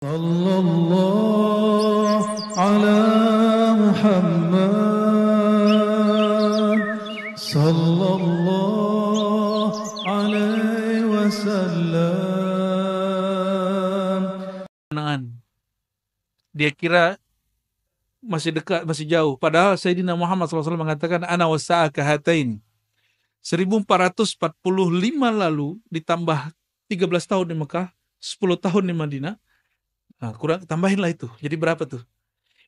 Sallallahu ala Muhammad Sallallahu alaihi wasallam. Dia kira masih dekat, masih jauh. Padahal Sayyidina Muhammad SAW mengatakan ana wasa'a kahatain. 1445 lalu ditambah 13 tahun di Mekah, 10 tahun di Madinah. Nah, kurang tambahinlah itu. Jadi berapa tuh?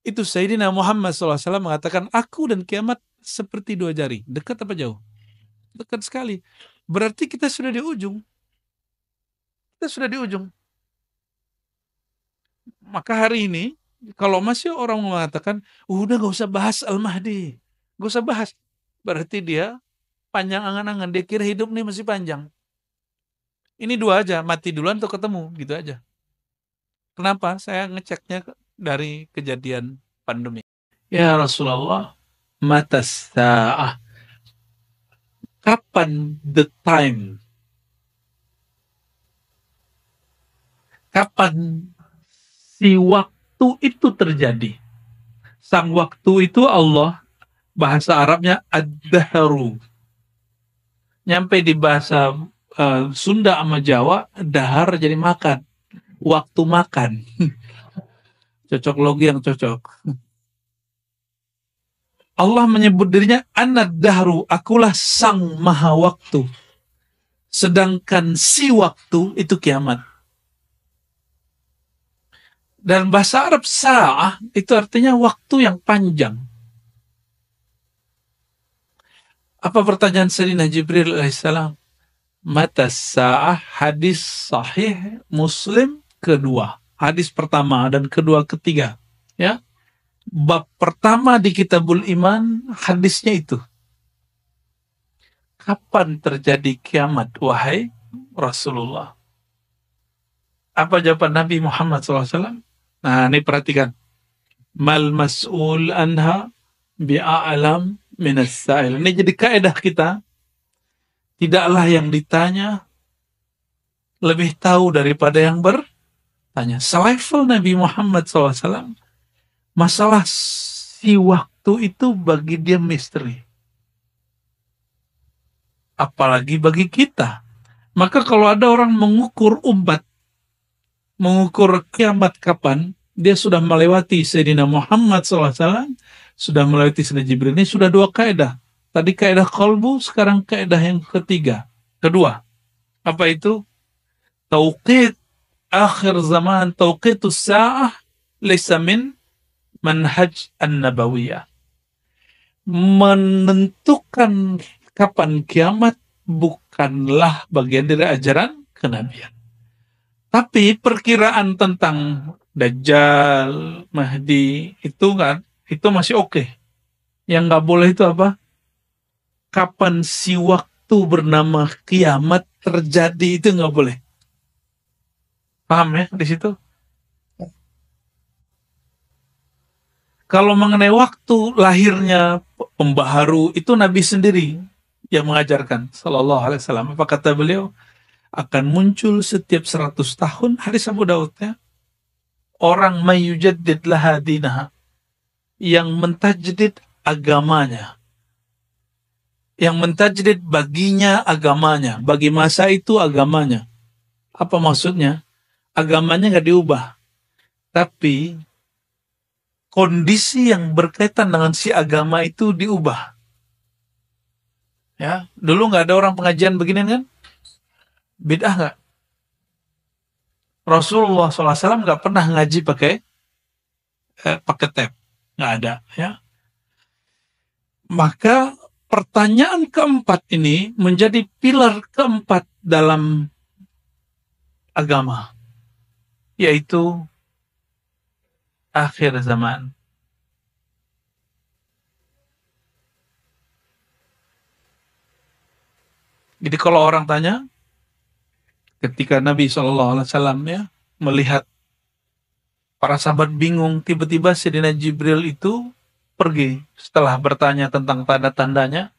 Itu Sayyidina Muhammad SAW mengatakan aku dan kiamat seperti dua jari. Dekat apa jauh? Dekat sekali. Berarti kita sudah di ujung. Kita sudah di ujung. Maka hari ini kalau masih orang mengatakan udah gak usah bahas Al-Mahdi, gak usah bahas, berarti dia panjang angan-angan, dia kira hidup nih masih panjang. Ini dua aja, mati duluan atau ketemu, gitu aja. Kenapa? Saya ngeceknya dari kejadian pandemi. Ya Rasulullah, mata sa'ah. Kapan the time? Kapan si waktu itu terjadi? Sang waktu itu Allah, bahasa Arabnya ad-dahru. Nyampe di bahasa Sunda sama Jawa, dahar jadi makan. Waktu makan. Cocok logi yang cocok. Allah menyebut dirinya An-Dahru, akulah sang maha waktu. Sedangkan si waktu itu kiamat. Dan bahasa Arab sa'ah itu artinya waktu yang panjang. Apa pertanyaan Sayyidina Jibril alaihissalam? Mata sa'ah, hadis sahih Muslim kedua. Hadis pertama dan kedua ketiga. Ya. Bab pertama di Kitabul Iman, hadisnya itu. Kapan terjadi kiamat, wahai Rasulullah? Apa jawaban Nabi Muhammad SAW? Nah, ini perhatikan. Mal mas'ul anha bi'a'alam minas sa'il. Ini jadi kaidah kita. Tidaklah yang ditanya lebih tahu daripada yang bertanya. Selevel Nabi Muhammad SAW, masalah si waktu itu bagi dia misteri. Apalagi bagi kita. Maka kalau ada orang mengukur umat, mengukur kiamat kapan, dia sudah melewati Sayyidina Muhammad SAW, sudah melewati Sayyidina Jibril. Ini sudah dua kaidah. Tadi kaidah qalbu, sekarang kaidah yang ketiga. Kedua, apa itu? Tauqid akhir zaman, tauqitus sa'ah, laysa min manhaj an-nabawiyah. Menentukan kapan kiamat bukanlah bagian dari ajaran kenabian. Tapi perkiraan tentang Dajjal, Mahdi, itu kan, itu masih oke. Yang nggak boleh itu apa? Kapan si waktu bernama kiamat terjadi, itu nggak boleh. Paham ya di situ? Kalau mengenai waktu lahirnya pembaharu, itu Nabi sendiri yang mengajarkan, sallallahu alaihi wasallam. Apa kata beliau? Akan muncul setiap 100 tahun, hadis Abu Daud ya, orang mayujaddid laha dinaha, yang mentajdid agamanya, yang mentajdid baginya agamanya, bagi masa itu agamanya. Apa maksudnya? Agamanya nggak diubah, tapi kondisi yang berkaitan dengan si agama itu diubah. Ya, dulu nggak ada orang pengajian begini kan? Bid'ah nggak? Rasulullah SAW nggak pernah ngaji pakai tab, nggak ada. Ya, maka pertanyaan keempat ini menjadi pilar keempat dalam agama, yaitu akhir zaman. Jadi kalau orang tanya, ketika Nabi SAW ya melihat para sahabat bingung, tiba-tiba Sayyidina Jibril itu pergi setelah bertanya tentang tanda-tandanya.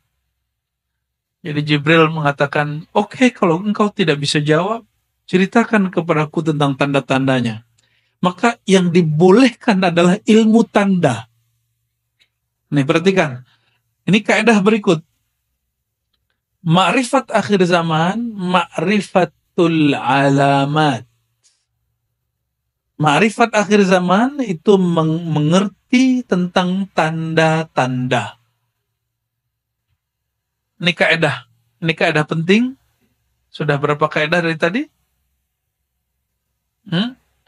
Jadi Jibril mengatakan, oke, kalau engkau tidak bisa jawab, ceritakan kepadaku tentang tanda-tandanya. Maka yang dibolehkan adalah ilmu tanda. Nih perhatikan, ini kaidah berikut. Ma'rifat akhir zaman, ma'rifatul alamat. Ma'rifat akhir zaman itu mengerti tentang tanda-tanda. Ini kaidah penting. Sudah berapa kaidah dari tadi?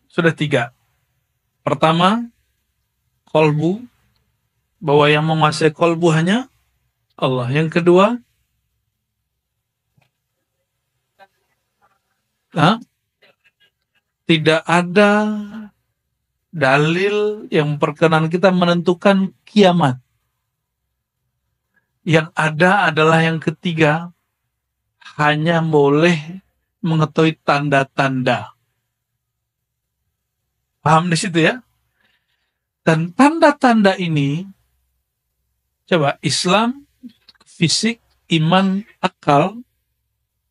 Sudah 3. Pertama, kolbu, bahwa yang menguasai kolbu hanya Allah. Yang kedua, tidak ada dalil yang memperkenan kita menentukan kiamat. Yang ada adalah yang ketiga, hanya boleh mengetahui tanda-tanda. Paham di situ ya? Dan tanda-tanda ini, coba Islam, fisik, iman, akal,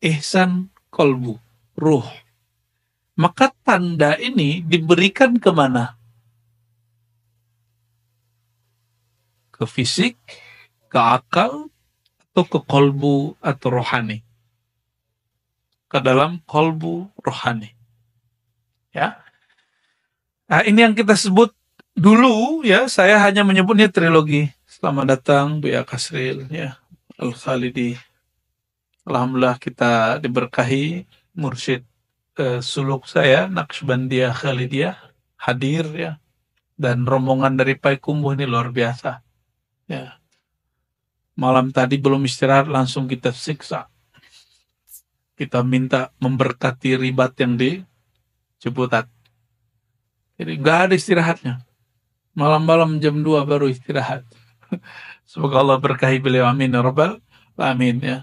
ihsan, kolbu, ruh. Maka tanda ini diberikan kemana? Ke fisik, ke akal, atau ke kolbu atau rohani? Ke dalam kolbu rohani. Ya. Nah, ini yang kita sebut dulu ya, saya hanya menyebutnya trilogi. Selamat datang Buya Kasril ya, Al-Khalidi. Alhamdulillah kita diberkahi mursyid suluk saya, Naqsyabandiyah Khalidiyah, hadir ya. Dan rombongan dari Payakumbuh ini luar biasa. Ya. Malam tadi belum istirahat langsung kita siksa. Kita minta memberkati ribat yang di Ciputat. Jadi nggak ada istirahatnya. Malam-malam jam 2 baru istirahat. Semoga Allah berkahi beliau. Amin ya rabbal alamin ya.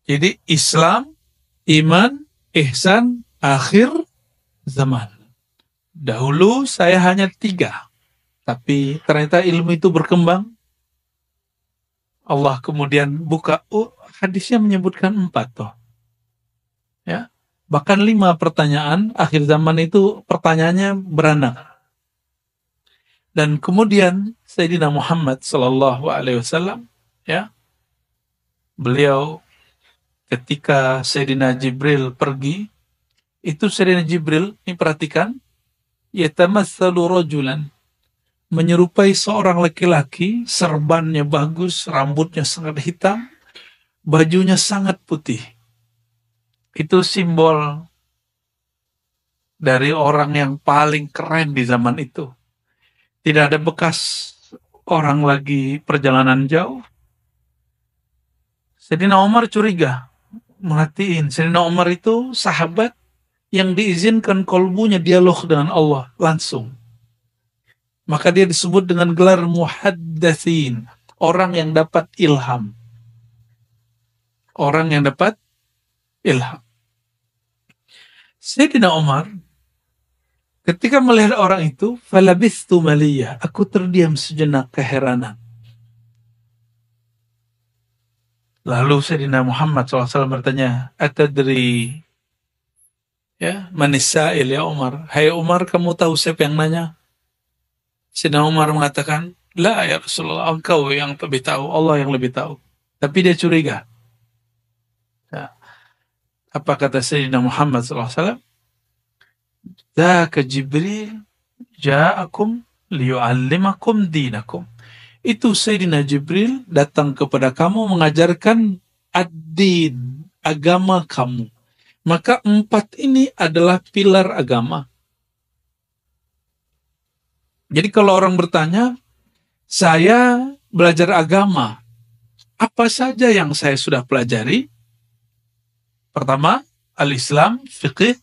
Jadi Islam, iman, ihsan, akhir zaman. Dahulu saya hanya 3. Tapi ternyata ilmu itu berkembang. Allah kemudian buka, hadisnya menyebutkan 4 toh. Ya, bahkan 5 pertanyaan akhir zaman itu pertanyaannya beranak. Dan kemudian Sayyidina Muhammad sallallahu alaihi wasallam ya, beliau ketika Sayyidina Jibril pergi, itu Sayyidina Jibril, ini perhatikan, yatamatsalu rajulan, menyerupai seorang laki-laki, serbannya bagus, rambutnya sangat hitam, bajunya sangat putih. Itu simbol dari orang yang paling keren di zaman itu. Tidak ada bekas orang lagi perjalanan jauh. Sayyidina Umar curiga, merhatiin. Sayyidina Umar itu sahabat yang diizinkan kolbunya dialog dengan Allah langsung. Maka dia disebut dengan gelar muhaddatsin, orang yang dapat ilham. Orang yang dapat ilham. Sayyidina Umar ketika melihat orang itu, falabistu maliyah, aku terdiam sejenak keheranan. Lalu Sayyidina Muhammad SAW bertanya, atadri ya, manisa'il ya Umar. Hai Umar, kamu tahu siapa yang nanya? Sayyidina Umar mengatakan, la ya Rasulullah, engkau yang lebih tahu, Allah yang lebih tahu. Tapi dia curiga. Ya. Apa kata Sayyidina Muhammad SAW? Dzaka Jibril ja'akum liyu'allimakum dinakum. Itu Sayyidina Jibril datang kepada kamu mengajarkan ad-din, agama kamu. Maka 4 ini adalah pilar agama. Jadi kalau orang bertanya, saya belajar agama, apa saja yang saya sudah pelajari? Pertama, al-Islam, fiqih.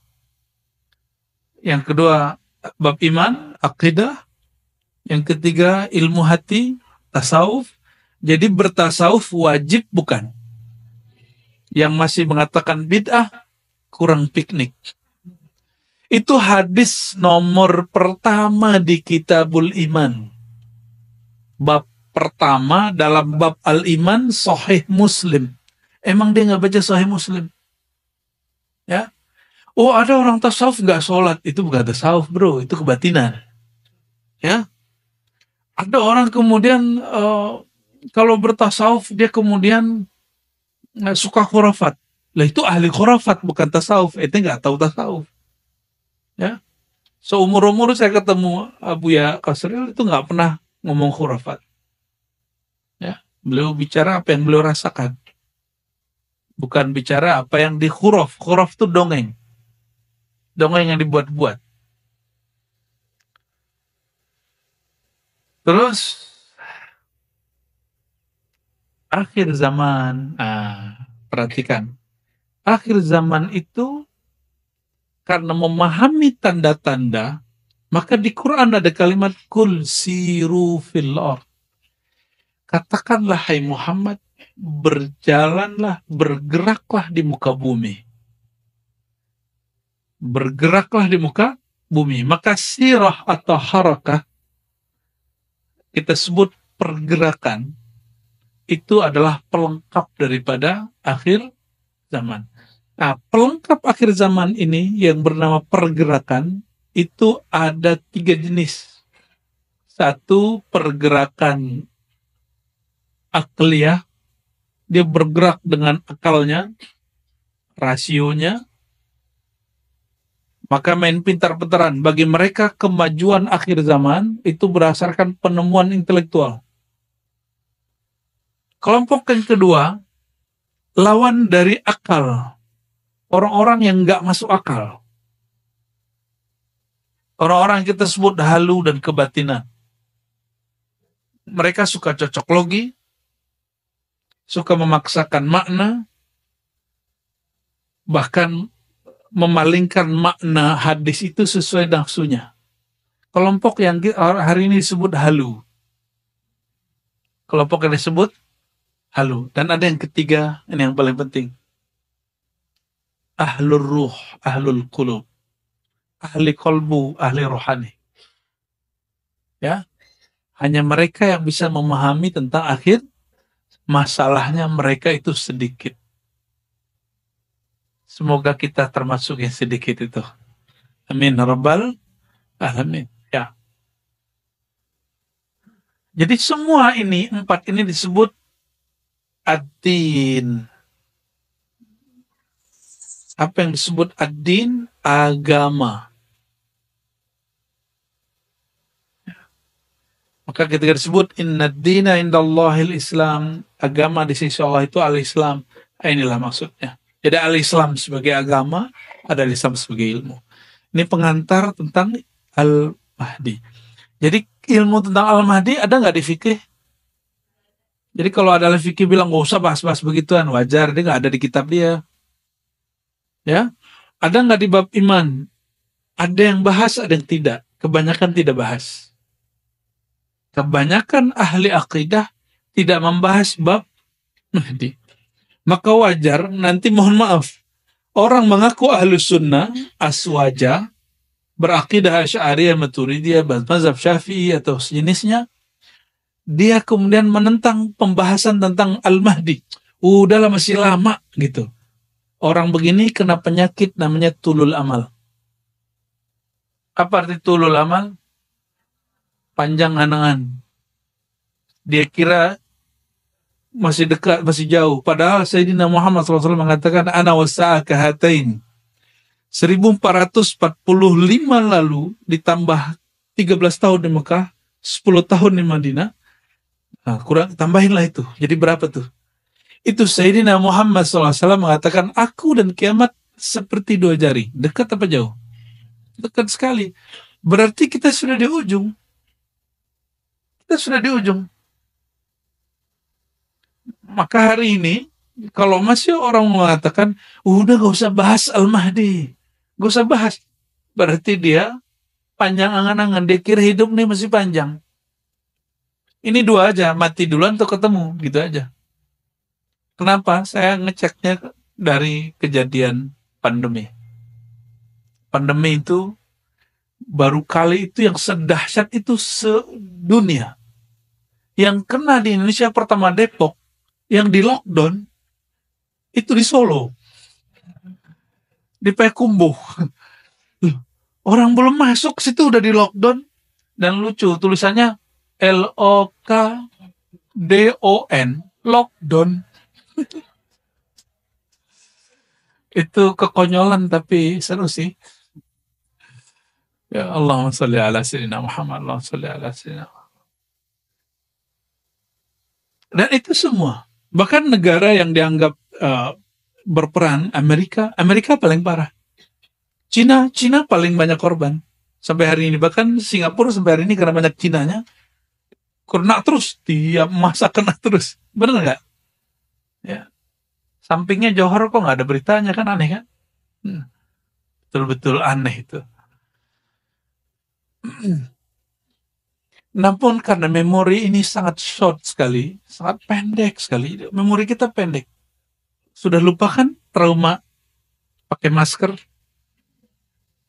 Yang kedua, bab iman, akidah. Yang ketiga, ilmu hati, tasawuf. Jadi bertasawuf wajib bukan? Yang masih mengatakan bid'ah, kurang piknik. Itu hadis nomor pertama di Kitabul Iman. Bab pertama dalam bab al-iman, Sahih Muslim. Emang dia nggak baca Sahih Muslim? Ya, oh ada orang tasawuf nggak sholat, itu bukan tasawuf bro, itu kebatinan. Ya, ada orang kemudian kalau bertasawuf dia kemudian suka khurafat. Lah itu ahli khurafat bukan tasawuf, itu nggak tahu tasawuf. Ya, seumur-umur saya ketemu Abu Ya Kasril itu nggak pernah ngomong khurafat. Ya, beliau bicara apa yang beliau rasakan, bukan bicara apa yang di khuraf. Khuraf itu dongeng, dongeng yang dibuat-buat. Terus akhir zaman, perhatikan, akhir zaman itu karena memahami tanda-tanda, maka di Quran ada kalimat kul siru fil ard. Katakanlah hai Muhammad, berjalanlah, bergeraklah di muka bumi. Bergeraklah di muka bumi. Maka sirah atau harakah kita sebut pergerakan, itu adalah pelengkap daripada akhir zaman. Nah, pelengkap akhir zaman ini yang bernama pergerakan itu ada 3 jenis. Satu, pergerakan akliyah, dia bergerak dengan akalnya, rasionya, maka main pintar-pintaran. Bagi mereka kemajuan akhir zaman itu berdasarkan penemuan intelektual. Kelompok yang kedua, lawan dari akal. Orang-orang yang nggak masuk akal. Orang-orang yang kita sebut halu dan kebatinan. Mereka suka cocok logi, suka memaksakan makna, bahkan memalingkan makna hadis itu sesuai nafsunya. Kelompok yang hari ini disebut halu. Kelompok yang disebut halu. Dan ada yang ketiga, ini yang paling penting. Ahlul ruh, ahlul qulub. Ahli kolbu, ahli rohani. Ya, hanya mereka yang bisa memahami tentang akhir. Masalahnya mereka itu sedikit. Semoga kita termasuk yang sedikit itu. Amin rabbal alamin. Ya. Jadi semua ini, 4 ini disebut ad-din. Apa yang disebut ad-din? Agama. Maka ketika disebut inna ad-dina indallahil Islam, agama di sisi Allah itu al-Islam. Inilah maksudnya. Jadi al-Islam sebagai agama, ada al-Islam sebagai ilmu. Ini pengantar tentang Al-Mahdi. Jadi ilmu tentang Al-Mahdi ada nggak di fikih? Jadi kalau ada ahli fikih bilang nggak usah bahas-bahas begituan, wajar, dia nggak ada di kitab dia. Ya, ada nggak di bab iman? Ada yang bahas, ada yang tidak. Kebanyakan tidak bahas. Kebanyakan ahli akidah tidak membahas bab Mahdi. Maka wajar, nanti mohon maaf, orang mengaku ahlu sunnah, aswaja, berakidah Asy'ariyah, Maturidiyah, mazhab Syafi'i atau sejenisnya, dia kemudian menentang pembahasan tentang Al-Mahdi. Udahlah masih lama gitu. Orang begini kena penyakit namanya tulul amal. Apa arti tulul amal? Panjang angan. Dia kira masih dekat, masih jauh. Padahal Sayyidina Muhammad SAW mengatakan, Ana wasa'a kahatain. 1445 lalu ditambah 13 tahun di Mekah, 10 tahun di Madinah. Nah, kurang tambahinlah itu. Jadi berapa tuh? Itu Sayyidina Muhammad SAW mengatakan, aku dan kiamat seperti 2 jari. Dekat apa jauh? Dekat sekali. Berarti kita sudah di ujung. Kita sudah di ujung. Maka hari ini, kalau masih orang mengatakan, udah gak usah bahas Al-Mahdi. Gak usah bahas. Berarti dia panjang angan-angan. Dia kira hidup nih masih panjang. Ini 2 aja, mati duluan atau ketemu. Gitu aja. Kenapa? Saya ngeceknya dari kejadian pandemi. Pandemi itu baru kali itu yang sedahsyat itu sedunia. Yang kena di Indonesia pertama Depok, yang di lockdown itu di Solo. di Payakumbuh. Loh, orang belum masuk situ udah di lockdown. Dan lucu tulisannya LOKDON, lockdown. Itu kekonyolan tapi seru sih. Ya Allahumma sholli ala sayyidina Muhammad, Allahumma sholli ala sayyidina Muhammad. Dan itu semua. Bahkan negara yang dianggap berperan, Amerika paling parah. Cina paling banyak korban sampai hari ini. Bahkan Singapura sampai hari ini karena banyak Cinanya kena terus, tiap masa kena terus. Bener nggak? Ya. Sampingnya Johor kok nggak ada beritanya, kan aneh kan? Betul-betul aneh itu. Namun karena memori ini sangat short sekali, sangat pendek sekali. Memori kita pendek. Sudah lupa kan trauma pakai masker?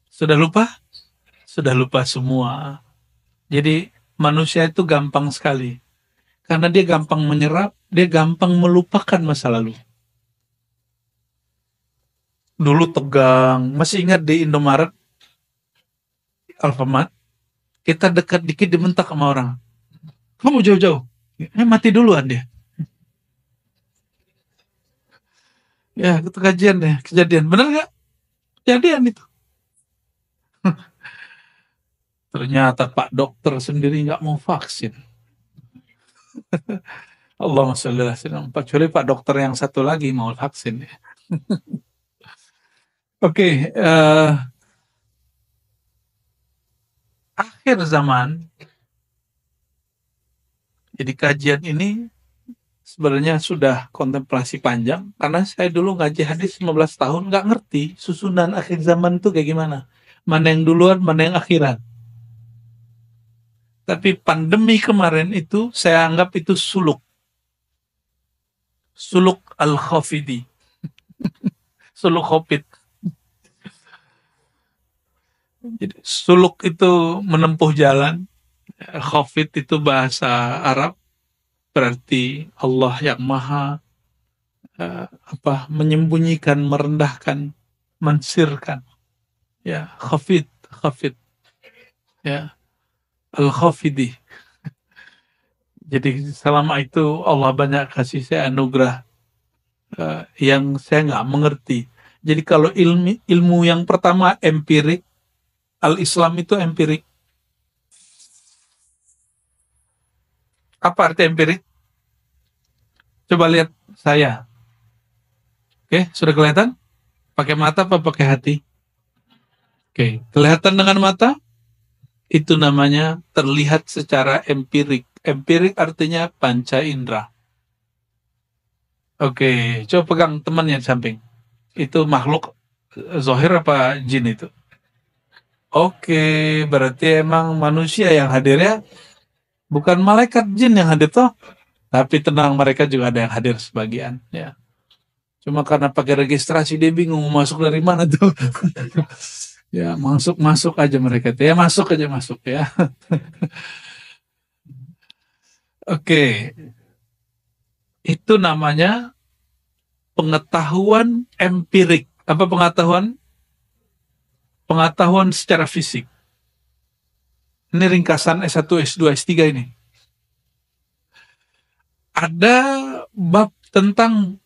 Sudah lupa? Sudah lupa semua. Jadi manusia itu gampang sekali. Karena dia gampang menyerap, dia gampang melupakan masa lalu. Dulu tegang, masih ingat di Indomaret, Alfamart, kita dekat dikit dibentak sama orang. Kamu jauh-jauh. Mati duluan dia. Ya, itu kajian deh, kejadian. Benar nggak? Kejadian itu. Ternyata Pak Dokter sendiri nggak mau vaksin. Allahumma sholli ala sayyidina. Kecuali Pak Dokter yang satu lagi mau vaksin. Oke, akhir zaman. Jadi kajian ini sebenarnya sudah kontemplasi panjang. Karena saya dulu ngaji hadis 15 tahun, nggak ngerti susunan akhir zaman itu kayak gimana. Mana yang duluan, mana yang akhiran. Tapi pandemi kemarin itu saya anggap itu suluk. Suluk al-khafidi. Suluk khafid. Jadi suluk itu menempuh jalan. Khafid itu bahasa Arab. Berarti Allah yang maha menyembunyikan, merendahkan, mensirkan. Ya, khafid. Ya, al-khafidi. Jadi selama itu Allah banyak kasih saya anugerah yang saya nggak mengerti. Jadi kalau ilmu yang pertama empirik, al-Islam itu empirik. Apa arti empirik? Coba lihat saya. Oke, sudah kelihatan? Pakai mata apa pakai hati? Oke, kelihatan dengan mata? Itu namanya terlihat secara empirik. Empirik artinya panca indera. Oke, coba pegang temannya di samping. Itu makhluk zahir apa jin itu? Oke, berarti emang manusia yang hadirnya bukan malaikat, jin yang hadir toh. Tapi tenang, mereka juga ada yang hadir sebagian. Ya. Cuma karena pakai registrasi dia bingung masuk dari mana tuh. Ya masuk aja mereka. Ya masuk ya. Oke. Itu namanya pengetahuan empirik. Apa pengetahuan? Pengetahuan secara fisik. Ini ringkasan S1, S2, S3 ini. Ada bab tentang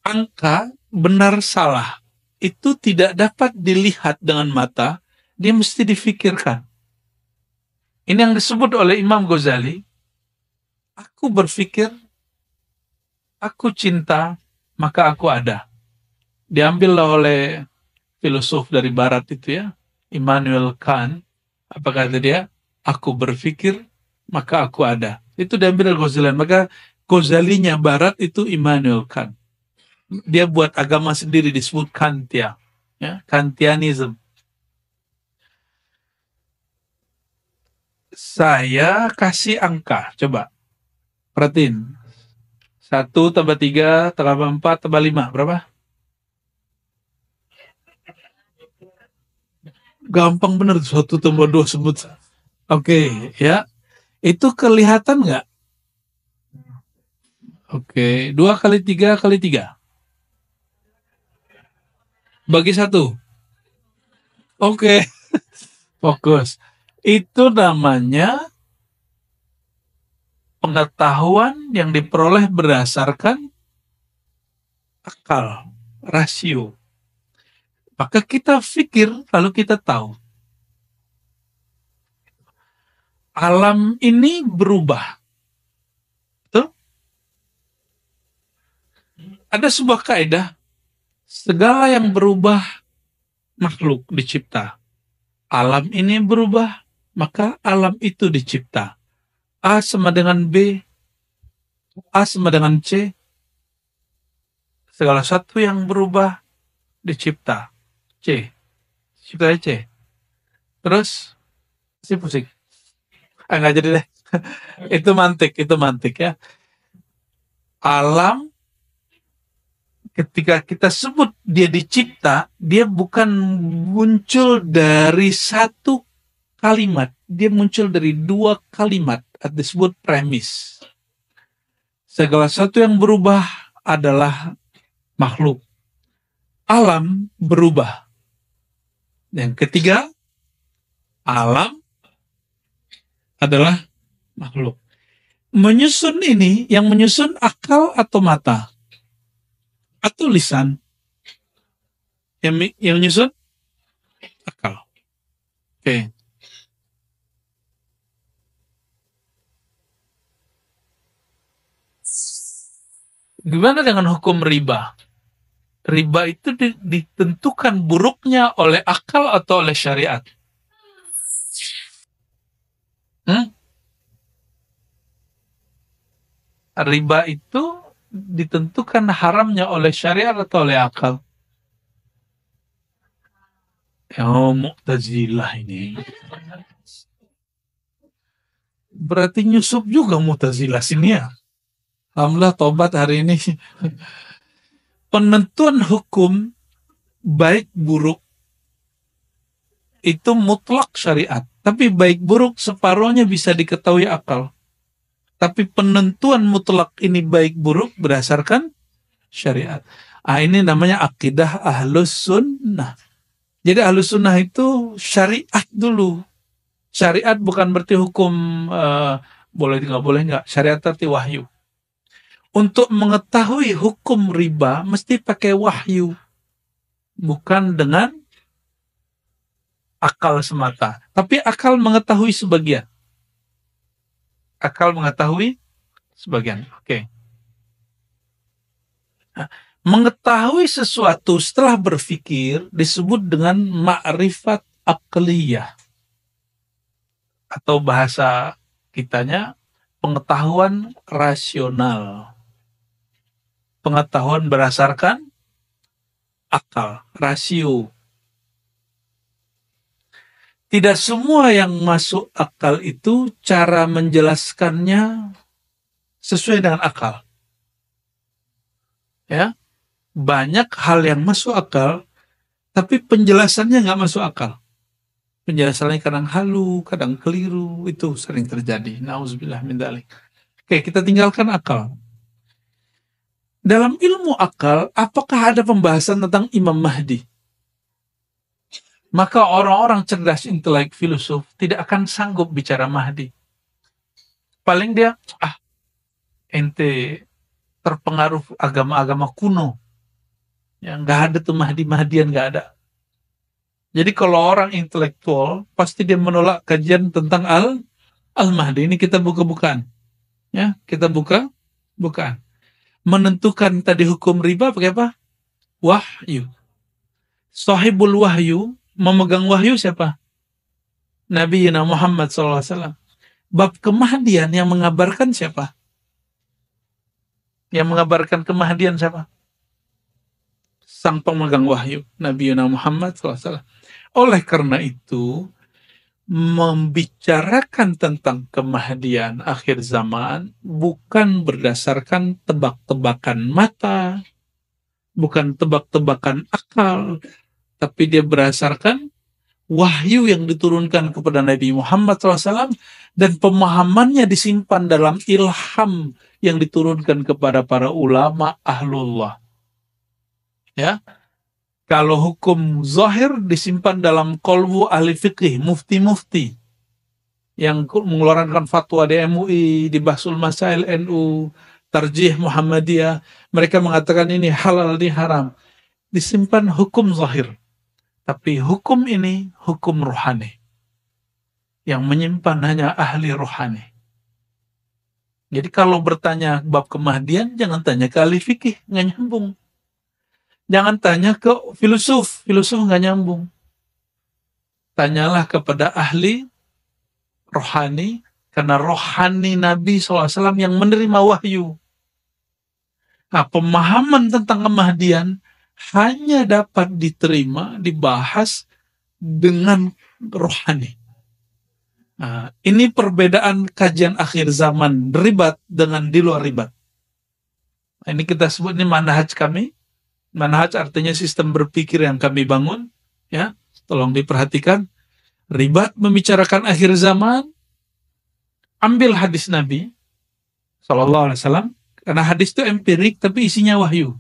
angka benar salah. Itu tidak dapat dilihat dengan mata, dia mesti difikirkan. Ini yang disebut oleh Imam Ghazali, aku berpikir, aku cinta, maka aku ada. Diambillah oleh filosof dari barat itu ya, Immanuel Kant. Apa kata dia? Aku berpikir, maka aku ada. Itu diambil dari Ghazali. Maka Ghazalinya barat itu Immanuel Kant. Dia buat agama sendiri disebut Kantia, ya, Kantianism. Saya kasih angka, coba perhatiin. 1 tambah 3 tambah 4 tambah 5, berapa? Gampang bener, 1 tambah 2 sebut. Oke, ya. Itu kelihatan nggak? Oke, 2 kali 3 kali 3. Bagi satu. Oke, fokus. Itu namanya pengetahuan yang diperoleh berdasarkan akal, rasio. Maka kita pikir, lalu kita tahu. Alam ini berubah. Betul? Ada sebuah kaidah, segala yang berubah makhluk dicipta. Alam ini berubah, maka alam itu dicipta. A sama dengan B, A sama dengan C. Segala satu yang berubah dicipta. C. Ciptanya C. Terus, si pusing. Nggak jadi deh. Itu mantik ya. Alam, ketika kita sebut dia dicipta, dia bukan muncul dari satu kalimat. Dia muncul dari dua kalimat. Disebut premis. Segala sesuatu yang berubah adalah makhluk. Alam berubah. Yang ketiga, alam adalah makhluk. Menyusun ini, yang menyusun akal atau mata? Atau lisan? Yang menyusun akal. Oke. Gimana dengan hukum riba? Riba itu ditentukan buruknya oleh akal atau oleh syariat? Riba itu ditentukan haramnya oleh syariat atau oleh akal? Oh, Mu'tazilah ini. Berarti nyusup juga Mu'tazilah sini ya. Alhamdulillah tobat hari ini. Penentuan hukum baik buruk itu mutlak syariat. Tapi baik buruk separuhnya bisa diketahui akal. Tapi penentuan mutlak ini baik buruk berdasarkan syariat. Ini namanya akidah ahlus sunnah. Jadi ahlus sunnah itu syariat dulu. Syariat bukan berarti hukum boleh nggak boleh nggak. Syariat arti wahyu. Untuk mengetahui hukum riba mesti pakai wahyu. Bukan dengan akal semata. Tapi akal mengetahui sebagian. Akal mengetahui sebagian. Oke. Nah, mengetahui sesuatu setelah berpikir disebut dengan ma'rifat aqliyah. Atau bahasa kitanya pengetahuan rasional. Pengetahuan berdasarkan akal, rasio. Tidak semua yang masuk akal itu cara menjelaskannya sesuai dengan akal. Ya, banyak hal yang masuk akal, tapi penjelasannya nggak masuk akal. Penjelasannya kadang halu, kadang keliru, itu sering terjadi. Nauzubillah min dzalik. Oke, kita tinggalkan akal. Dalam ilmu akal, apakah ada pembahasan tentang Imam Mahdi? Maka orang-orang cerdas, intelek, filosof tidak akan sanggup bicara Mahdi. Paling dia, ente terpengaruh agama-agama kuno. Ya, nggak ada tuh Mahdi-Mahdian, nggak ada. Jadi kalau orang intelektual, pasti dia menolak kajian tentang Al-Mahdi. Ini kita buka-bukaan. Ya, kita bukaan. Menentukan tadi hukum riba pakai apa? Wahyu. Sahibul wahyu, memegang wahyu siapa? Nabi Muhammad SAW. Bab kemahdian yang mengabarkan siapa? Yang mengabarkan kemahdian siapa? Sang pemegang wahyu, Nabi Muhammad SAW. Oleh karena itu, membicarakan tentang kemahdian akhir zaman bukan berdasarkan tebak-tebakan mata, bukan tebak-tebakan akal, tapi dia berdasarkan wahyu yang diturunkan kepada Nabi Muhammad SAW dan pemahamannya disimpan dalam ilham yang diturunkan kepada para ulama ahlullah. Ya, Kalau hukum zahir disimpan dalam kolbu ahli fikih, mufti-mufti yang mengeluarkan fatwa di MUI, di Bahsul Masail NU, Tarjih Muhammadiyah, mereka mengatakan ini halal, ini haram. Disimpan hukum zahir. Tapi hukum ini hukum rohani. Yang menyimpan hanya ahli rohani. Jadi kalau bertanya bab kemahdian, jangan tanya ke ahli fikih, nggak nyambung. Jangan tanya ke filosof nggak nyambung. Tanyalah kepada ahli rohani, karena rohani Nabi SAW yang menerima wahyu. Nah, pemahaman tentang kemahdian hanya dapat diterima, dibahas dengan rohani. Nah, ini perbedaan kajian akhir zaman ribat dengan di luar ribat. Nah, ini kita sebut ini manhaj kami. Manhaj artinya sistem berpikir yang kami bangun. Ya, tolong diperhatikan. Ribat membicarakan akhir zaman. Ambil hadis Nabi SAW. Karena hadis itu empirik tapi isinya wahyu.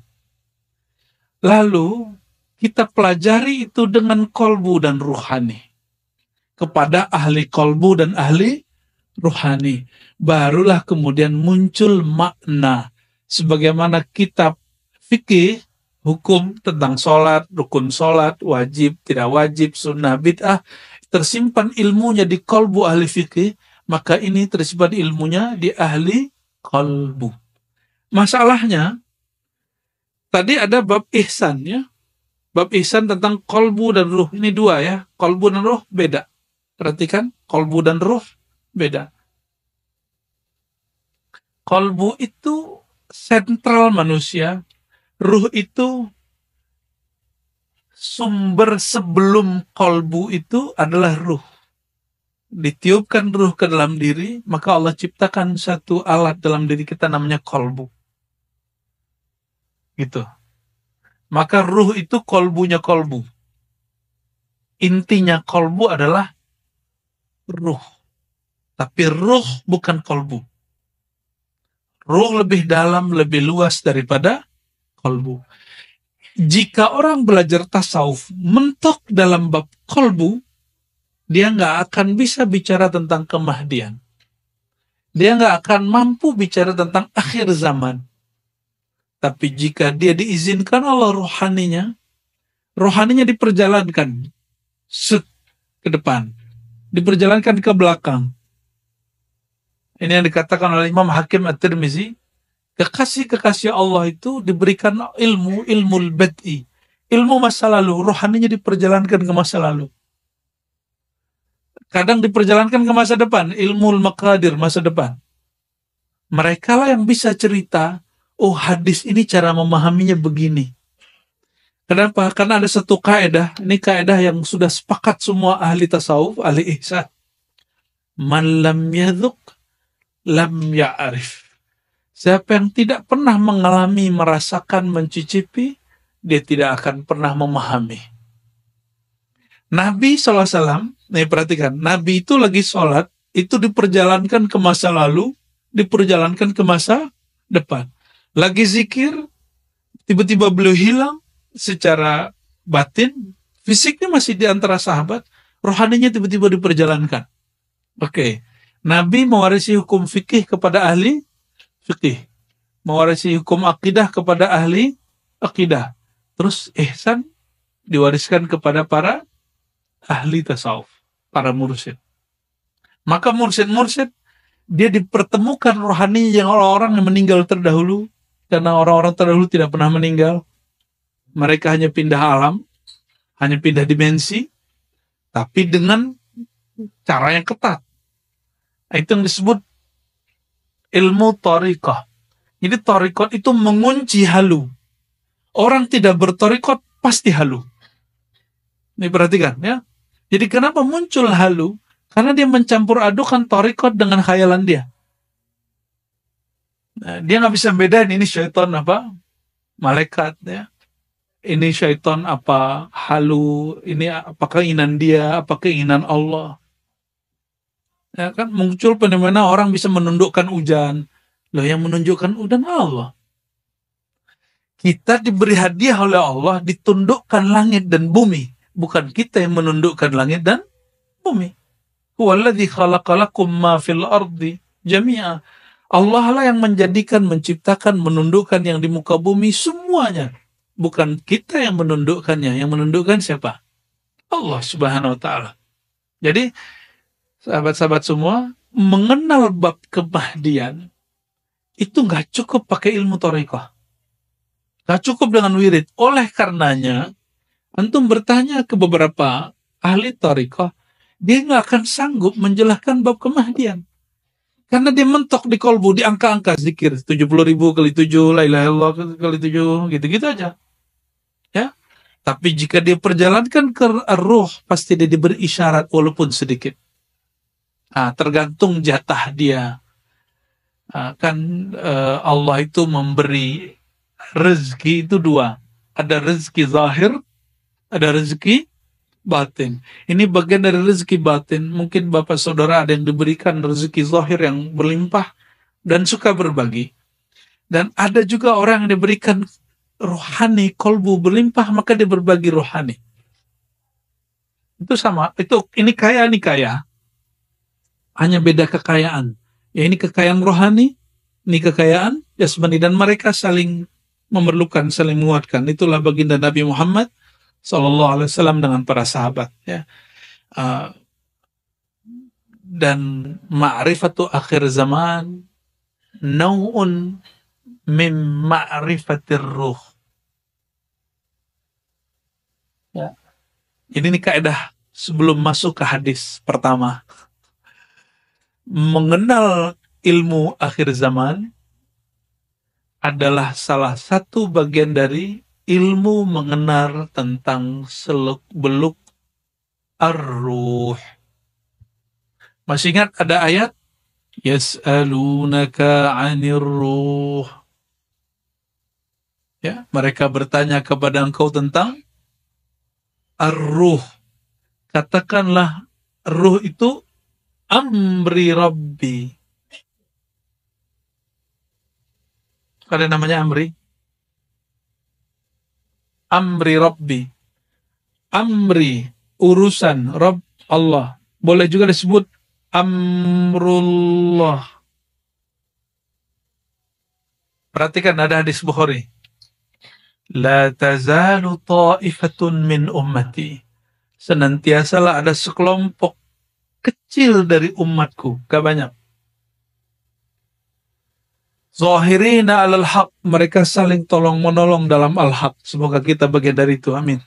Lalu kita pelajari itu dengan kolbu dan ruhani. Kepada ahli kolbu dan ahli ruhani. Barulah kemudian muncul makna. Sebagaimana kitab fikih, hukum tentang sholat, rukun sholat, wajib, tidak wajib, sunnah, bid'ah, tersimpan ilmunya di kolbu ahli fikih, maka ini tersimpan ilmunya di ahli kolbu. Masalahnya, tadi ada bab ihsan ya. Bab ihsan tentang kolbu dan ruh. Ini dua ya. Kolbu dan ruh beda. Perhatikan, kolbu dan ruh beda. Kolbu itu sentral manusia. Ruh itu sumber sebelum kolbu itu adalah ruh. Ditiupkan ruh ke dalam diri, maka Allah ciptakan satu alat dalam diri kita namanya kolbu. Gitu. Maka ruh itu kolbunya kolbu. Intinya kolbu adalah ruh. Tapi ruh bukan kolbu. Ruh lebih dalam, lebih luas daripada kolbu. Jika orang belajar tasawuf mentok dalam bab kolbu, dia nggak akan bisa bicara tentang kemahdian. Dia nggak akan mampu bicara tentang akhir zaman. Tapi jika dia diizinkan Allah rohaninya diperjalankan ke depan, diperjalankan ke belakang. Ini yang dikatakan oleh Imam Hakim At-Tirmizi, kekasih-kekasih Allah itu diberikan ilmu bad'i, ilmu masa lalu, rohaninya diperjalankan ke masa lalu. Kadang diperjalankan ke masa depan, ilmu maqadir masa depan. Mereka lah yang bisa cerita, oh hadis ini cara memahaminya begini. Kenapa? Karena ada satu kaidah, ini kaidah yang sudah sepakat semua ahli tasawuf, ahli ihsan. Man lam yadhuq, lam ya'rif. Siapa yang tidak pernah mengalami, merasakan, mencicipi, dia tidak akan pernah memahami. Nabi SAW, nih perhatikan, Nabi itu lagi sholat, itu diperjalankan ke masa lalu, diperjalankan ke masa depan. Lagi zikir, tiba-tiba beliau hilang secara batin, fisiknya masih di antara sahabat, rohaninya tiba-tiba diperjalankan. Oke, Nabi mewarisi hukum fikih kepada ahli fikih, mewarisi hukum akidah kepada ahli akidah. Terus ihsan diwariskan kepada para ahli tasawuf, para mursyid. Maka mursyid-mursyid dia dipertemukan rohani yang orang-orang yang meninggal terdahulu, karena orang-orang terdahulu tidak pernah meninggal. Mereka hanya pindah alam, hanya pindah dimensi, tapi dengan cara yang ketat. Itu yang disebut ilmu thariqah. Jadi thariqat itu mengunci halu. Orang tidak berthariqat pasti halu. Ini perhatikan ya. Jadi kenapa muncul halu? Karena dia mencampur adukan thariqat dengan khayalan dia. Nah, dia nggak bisa bedain ini syaitan apa malaikat ya. Ini syaitan apa halu, ini apa keinginan dia, apa keinginan Allah. Ya kan muncul fenomena orang bisa menundukkan hujan. Loh yang menunjukkan hujan Allah. Kita diberi hadiah oleh Allah, ditundukkan langit dan bumi. Bukan kita yang menundukkan langit dan bumi. Huwallazi khalaqalakum ma fil ardi jami'a. Allah lah yang menjadikan, menciptakan, menundukkan yang di muka bumi semuanya. Bukan kita yang menundukkannya. Yang menundukkan siapa? Allah Subhanahu wa ta'ala. Jadi, sahabat-sahabat semua, mengenal bab kemahdian itu nggak cukup pakai ilmu thariqah. Nggak cukup dengan wirid. Oleh karenanya, antum bertanya ke beberapa ahli thariqah, dia nggak akan sanggup menjelaskan bab kemahdian. Karena dia mentok di kolbu, di angka-angka zikir. 70.000 kali 7, la ilaha illallah kali 7, gitu-gitu aja. Ya. Tapi jika dia perjalankan ke ruh, pasti dia diberi isyarat walaupun sedikit. Tergantung jatah dia. Allah itu memberi rezeki itu dua. Ada rezeki zahir, ada rezeki batin. Ini bagian dari rezeki batin. Mungkin bapak saudara ada yang diberikan rezeki zahir yang berlimpah dan suka berbagi. Dan ada juga orang yang diberikan rohani, kolbu berlimpah, maka dia berbagi rohani. Itu sama. Ini kaya. Hanya beda kekayaan. Ya, ini kekayaan rohani, ini kekayaan jasmani, dan mereka saling memerlukan, saling menguatkan. Itulah baginda Nabi Muhammad SAW dengan para sahabat. Ya. Dan ma'rifatu akhir zaman nau'un min ma'rifatir ruh. Ya. Ini kaidah sebelum masuk ke hadis pertama. Mengenal ilmu akhir zaman adalah salah satu bagian dari ilmu mengenal tentang seluk-beluk ar-ruh. Masih ingat ada ayat? Yas'alunaka 'anir ruh. Ya, mereka bertanya kepada engkau tentang ar-ruh. Katakanlah ruh itu amri Rabbi. Ada namanya amri? Amri Rabbi. Amri, urusan Rabb Allah. Boleh juga disebut amrullah. Perhatikan ada hadis Bukhari. La tazalu ta'ifatun min ummati. Senantiasalah ada sekelompok kecil dari umatku, gak banyak. Zahirina alal haq, mereka saling tolong menolong dalam al-haq. Semoga kita bagian dari itu, amin.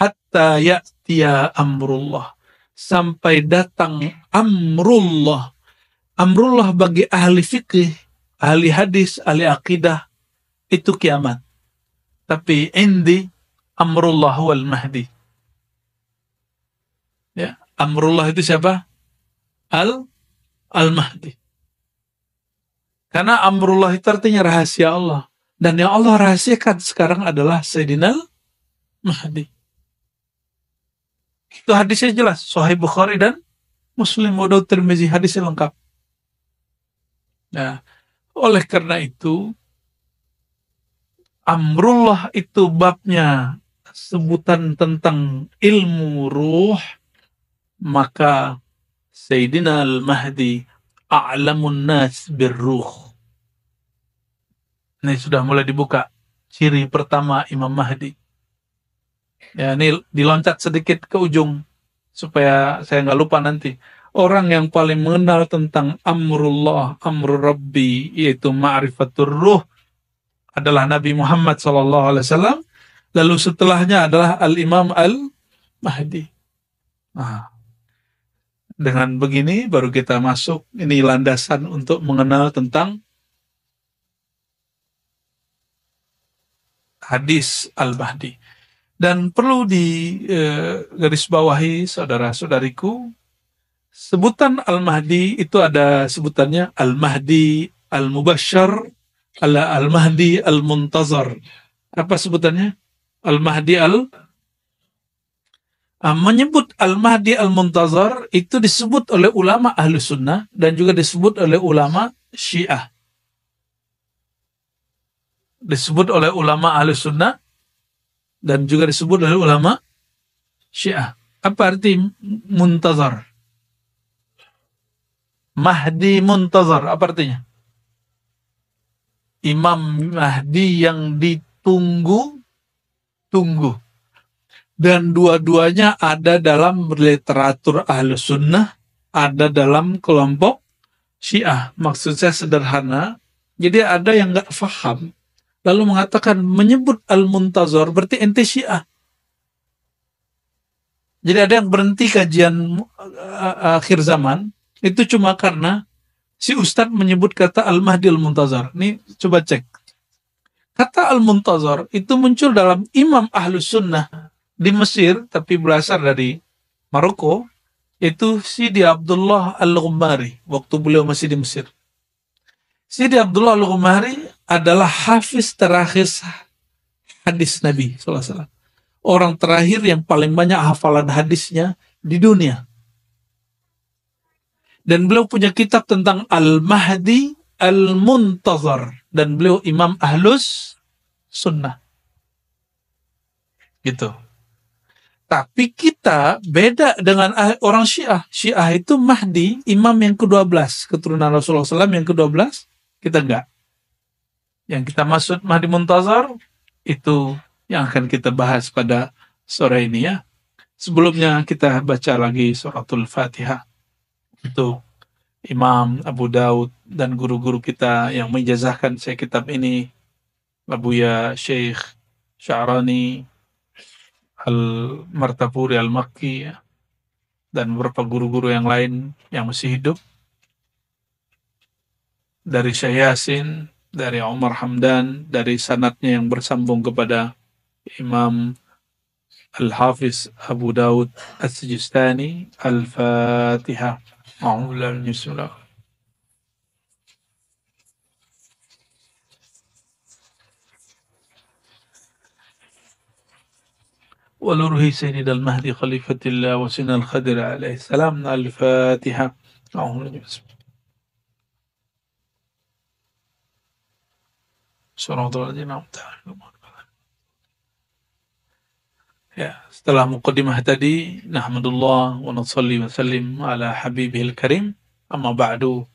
Hatta ya'tiya amrullah, sampai datang amrullah. Amrullah bagi ahli fikih, ahli hadis, ahli akidah, itu kiamat. Tapi indi amrullah wal mahdi. Ya, amrullah itu siapa? Al-Mahdi. Karena amrullah itu artinya rahasia Allah. Dan yang Allah rahasiakan sekarang adalah Sayyidina Al-Mahdi. Itu hadisnya jelas. Sahih Bukhari dan Muslim, Abu Daud, Tirmizi, hadisnya lengkap. Nah, oleh karena itu, amrullah itu babnya sebutan tentang ilmu ruh. Maka Sayyidina Al-Mahdi a'lamun nas birruh. Ini sudah mulai dibuka ciri pertama Imam Mahdi. Ya, ini diloncat sedikit ke ujung supaya saya nggak lupa nanti. Orang yang paling mengenal tentang amrullah, amrul Rabbi, yaitu ma'rifatur ruh, adalah Nabi Muhammad SAW. Lalu setelahnya adalah Al-Imam Al-Mahdi. Dengan begini baru kita masuk, ini landasan untuk mengenal tentang hadis Al-Mahdi. Dan perlu digarisbawahi saudara-saudariku, sebutan Al-Mahdi itu ada sebutannya Al-Mahdi Al-Mubasyar, Al-Mahdi Al-Muntazar. Apa sebutannya? Al-Mahdi menyebut Al-Mahdi Al-Muntazar itu disebut oleh ulama Ahlus Sunnah dan juga disebut oleh ulama Syiah. disebut oleh ulama Ahlus Sunnah dan juga disebut oleh ulama Syiah. Apa arti muntazar? Mahdi muntazar, apa artinya? Imam Mahdi yang ditunggu-tunggu. Dan dua-duanya ada dalam literatur Ahlus Sunnah, ada dalam kelompok Syiah. Maksud saya sederhana, jadi ada yang nggak paham, lalu mengatakan menyebut Al-Muntazar berarti ente Syiah. Jadi ada yang berhenti kajian akhir zaman, itu cuma karena si Ustadz menyebut kata Al-Mahdi Al-Muntazar. Ini coba cek. Kata Al-Muntazar itu muncul dalam Imam Ahlus Sunnah di Mesir, tapi berasal dari Maroko, itu Sidi Abdullah Al-Ghumari, waktu beliau masih di Mesir. Sidi Abdullah Al-Ghumari adalah hafiz terakhir hadis Nabi SAW. Orang terakhir yang paling banyak hafalan hadisnya di dunia. Dan beliau punya kitab tentang Al-Mahdi Al-Muntazar. Dan beliau Imam Ahlus Sunnah. Gitu. Tapi kita beda dengan orang Syiah. Syiah itu Mahdi, imam yang ke-12. Keturunan Rasulullah SAW yang ke-12. Kita enggak. Yang kita maksud Mahdi Muntazar, itu yang akan kita bahas pada sore ini ya. Sebelumnya kita baca lagi suratul Fatihah. Itu Imam Abu Daud dan guru-guru kita yang menjazahkan saya kitab ini, Abuya Syekh Sya'rani Al-Martapuri Al-Makki dan beberapa guru-guru yang lain yang masih hidup, dari Syekh Yasin, dari Umar Hamdan, dari sanadnya yang bersambung kepada Imam Al-Hafiz Abu Daud As-Sijistani. Al-Fatihah. Bismillah. ولروه سيد المهدي خليفة الله وسن الخضر عليه السلام. الفاتحة. صراط الذين أنعمت عليهم. Ya, setelah muqaddimah tadi, nahmadullah wa nusalli wa sallim ala habibihil karim. Amma ba'du.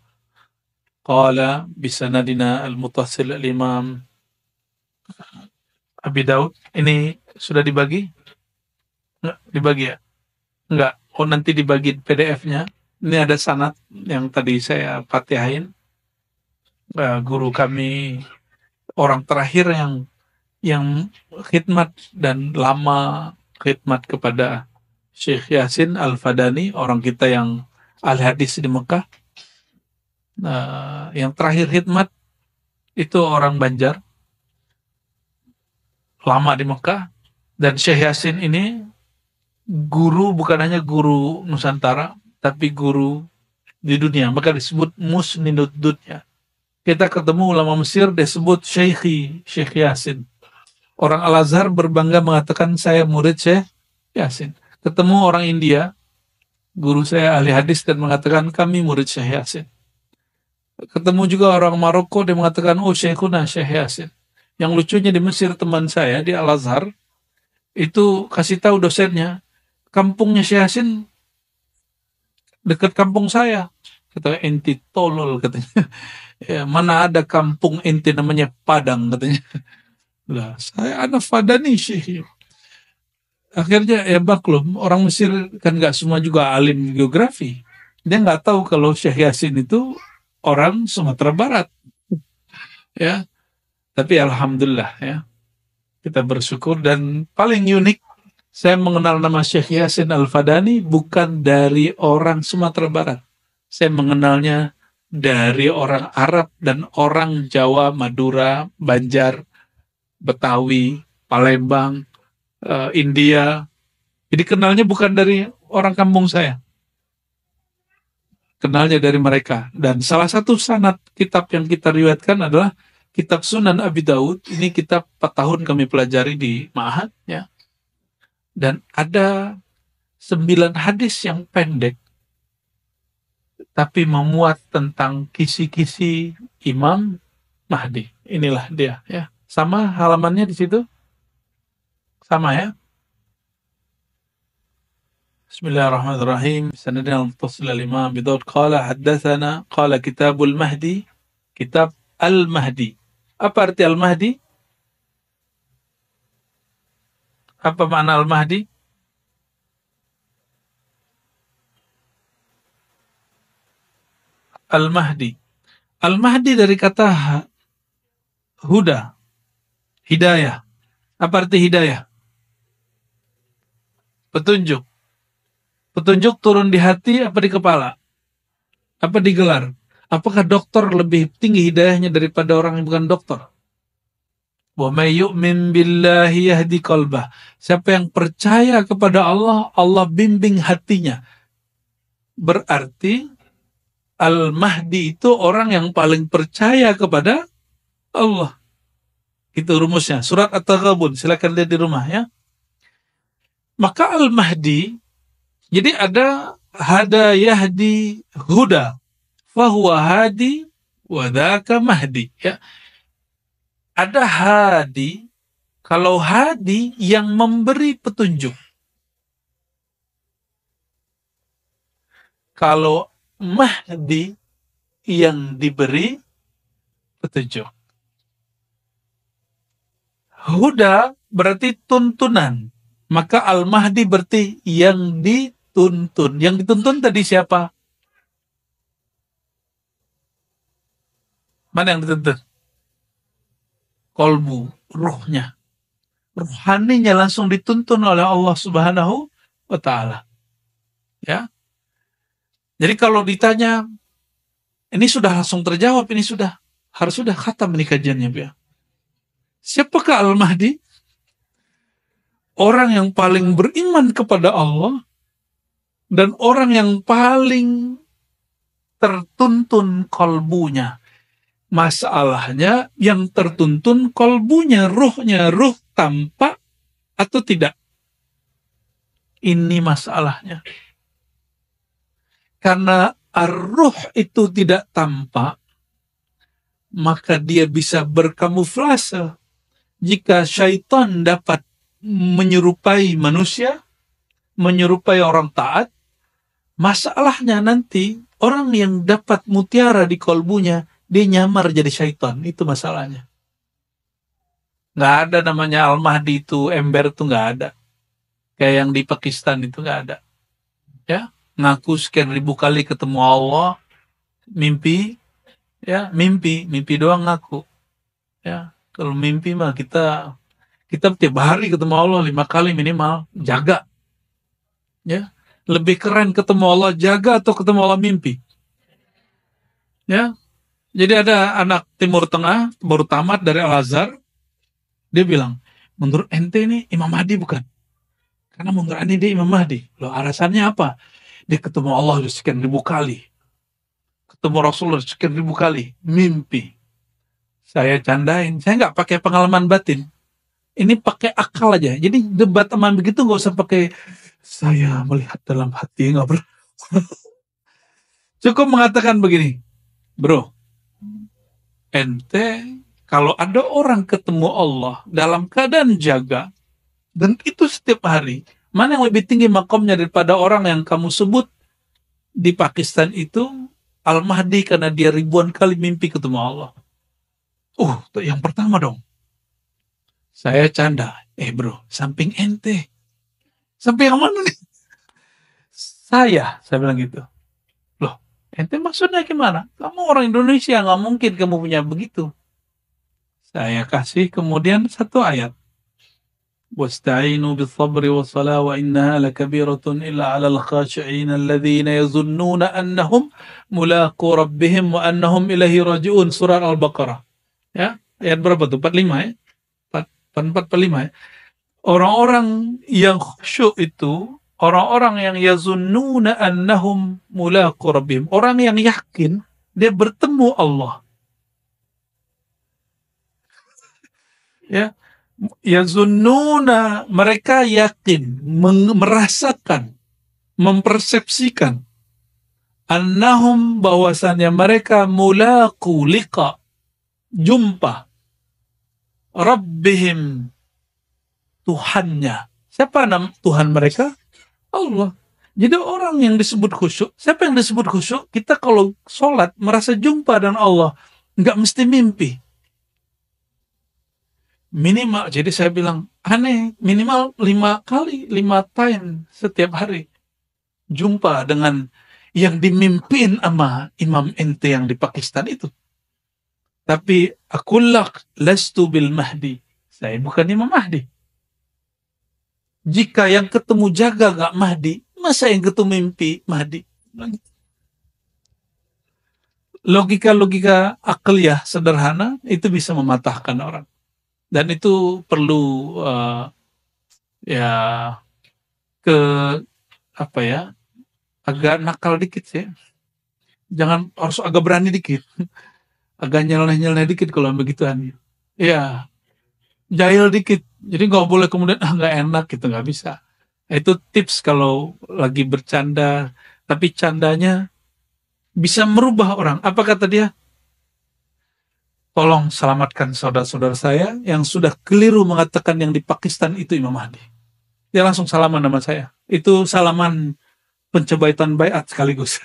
Qala bisanadina al-muttasil al-imam Abi Daud. Ini sudah dibagi? Enggak, dibagi ya? Enggak. Oh, nanti dibagi PDF-nya. Ini ada sanad yang tadi saya fatihain. Guru kami, orang terakhir yang khidmat dan lama khidmat kepada Syekh Yasin Al-Fadani, orang kita yang ahli hadis di Mekah. Yang terakhir khidmat itu orang Banjar, lama di Mekah. Dan Syekh Yasin ini guru, bukan hanya guru Nusantara, tapi guru di dunia. Maka disebut musninud dunya. Kita ketemu ulama Mesir, disebut Syekh Yasin. Orang Al-Azhar berbangga mengatakan saya murid Syekh Yasin. Ketemu orang India, guru saya ahli hadis, dan mengatakan kami murid Syekh Yasin. Ketemu juga orang Maroko, dia mengatakan oh Syekhuna Syekh Yasin. Yang lucunya di Mesir, teman saya di Al-Azhar itu kasih tahu dosennya, kampungnya Syekh Yasin dekat kampung saya. Kata enti tolol katanya. Ya, mana ada kampung enti namanya Padang katanya. Lah, saya anak Fadani Syekh. Akhirnya ya maklum, orang Mesir kan nggak semua juga alim geografi. Dia nggak tahu kalau Syekh Yasin itu orang Sumatera Barat. Ya, tapi alhamdulillah ya, kita bersyukur. Dan paling unik, saya mengenal nama Syekh Yasin Al-Fadani bukan dari orang Sumatera Barat. Saya mengenalnya dari orang Arab dan orang Jawa, Madura, Banjar, Betawi, Palembang, India. Jadi kenalnya bukan dari orang kampung saya. Kenalnya dari mereka. Dan salah satu sanad kitab yang kita riwayatkan adalah kitab Sunan Abi Daud. Ini kitab 4 tahun kami pelajari di Ma'had ya. Dan ada 9 hadis yang pendek, tapi memuat tentang kisi-kisi Imam Mahdi. Inilah dia ya. Sama halamannya di situ? Sama ya? Bismillahirrahmanirrahim. Sanadina al-muttasil al-imam bidawd qala haddatsana qala kitabul mahdi, kitab al-mahdi. Apa arti al-mahdi? Apa makna al-mahdi? Al-mahdi. Al-mahdi dari kata huda, hidayah. Apa arti hidayah? Petunjuk. Petunjuk turun di hati apa di kepala? Apa di gelar? Apakah dokter lebih tinggi hidayahnya daripada orang yang bukan dokter? Wa may yu'min billahi yahdi qalbah. Siapa yang percaya kepada Allah, Allah bimbing hatinya. Berarti Al-Mahdi itu orang yang paling percaya kepada Allah. Itu rumusnya. Surat At-Taghabun. Silakan lihat di rumah ya. Maka Al-Mahdi, jadi ada hada yahdi huda. Fahuwa hadi wa dhaka mahdi. Ya. Ada hadi, kalau hadi yang memberi petunjuk. Kalau mahdi yang diberi petunjuk. Huda berarti tuntunan. Maka al-mahdi berarti yang dituntun. Yang dituntun tadi siapa? Mana yang dituntun? Kolbu, ruhnya. Ruhaninya langsung dituntun oleh Allah Subhanahu wa ta'ala. Ya. Jadi kalau ditanya, ini sudah langsung terjawab, ini sudah harus sudah khatam ini kajiannya, ya. Siapakah Al-Mahdi? Orang yang paling beriman kepada Allah dan orang yang paling tertuntun kolbunya. Masalahnya yang tertuntun kolbunya, ruhnya, ruh tampak atau tidak? Ini masalahnya. Karena ar-ruh itu tidak tampak, maka dia bisa berkamuflase. Jika syaitan dapat menyerupai manusia, menyerupai orang taat, masalahnya nanti orang yang dapat mutiara di kolbunya, dia nyamar jadi syaitan. Itu masalahnya. Nggak ada namanya Al-Mahdi itu, ember itu nggak ada. Kayak yang di Pakistan itu nggak ada. Ya, ngaku sekian ribu kali ketemu Allah, mimpi, ya mimpi doang ngaku. Ya, kalau mimpi mah kita tiap hari ketemu Allah 5 kali minimal, jaga. Ya, lebih keren ketemu Allah jaga atau ketemu Allah mimpi. Ya, jadi ada anak Timur Tengah baru tamat dari Al-Azhar, dia bilang, menurut ente ini Imam Mahdi bukan? Karena menurut ente dia Imam Mahdi. Loh, alasannya apa? Dia ketemu Allah sekian ribu kali, ketemu Rasulullah sekian ribu kali, mimpi. Saya candain, saya nggak pakai pengalaman batin. Ini pakai akal aja. Jadi debat teman begitu nggak usah pakai saya melihat dalam hati, nggak perlu. Cukup mengatakan begini, bro, ente kalau ada orang ketemu Allah dalam keadaan jaga, dan itu setiap hari, mana yang lebih tinggi makomnya daripada orang yang kamu sebut di Pakistan itu Al-Mahdi karena dia ribuan kali mimpi ketemu Allah. Yang pertama dong. Saya canda, bro, samping ente. Samping yang mana nih? Saya bilang gitu. Loh, ente maksudnya gimana? Kamu orang Indonesia, nggak mungkin kamu punya begitu. Saya kasih kemudian satu ayat. Wasta'inu bis-sabri was-salah wa innaha lakabiratun illa 'alal khashi'in alladhina yazunnuna annahum mulaqu rabbihim wa annahum ilaihi raji'un. Surah Al-Baqarah. Ya, ayat berapa tuh? 45 ya? 45 ya. Orang-orang yang khusyuk itu, orang-orang yang yazunnuna annahum mulaqu rabbihim, orang yang yakin dia bertemu Allah. Ya, yazunnuna, mereka yakin, merasakan, mempersepsikan, annahum, bahwasannya mereka mulaqu liqa, jumpa. Rabbihim, Tuhannya. Siapa nama Tuhan mereka? Allah. Jadi orang yang disebut khusyuk, siapa yang disebut khusyuk? Kita kalau sholat merasa jumpa dengan Allah, nggak mesti mimpi. Minimal, jadi saya bilang aneh, minimal 5 kali, 5 time setiap hari jumpa dengan yang dimimpin sama imam ente yang di Pakistan itu. Tapi akullak lastu bil mahdi, saya bukan Imam Mahdi. Jika yang ketemu jaga gak Mahdi, masa yang ketemu mimpi Mahdi? Logika-logika akliyah sederhana itu bisa mematahkan orang. Dan itu perlu ya ke apa ya, agak nakal dikit sih. Jangan, harus agak berani dikit. Agak nyeleneh-nyeleneh dikit kalau begituan. Ya, jahil dikit. Jadi nggak boleh kemudian nggak enak gitu, nggak bisa. Itu tips kalau lagi bercanda, tapi candanya bisa merubah orang. Apa kata dia? Tolong selamatkan saudara-saudara saya yang sudah keliru mengatakan yang di Pakistan itu Imam Mahdi. Dia langsung salaman sama saya. Itu salaman pencobaitan baiat sekaligus.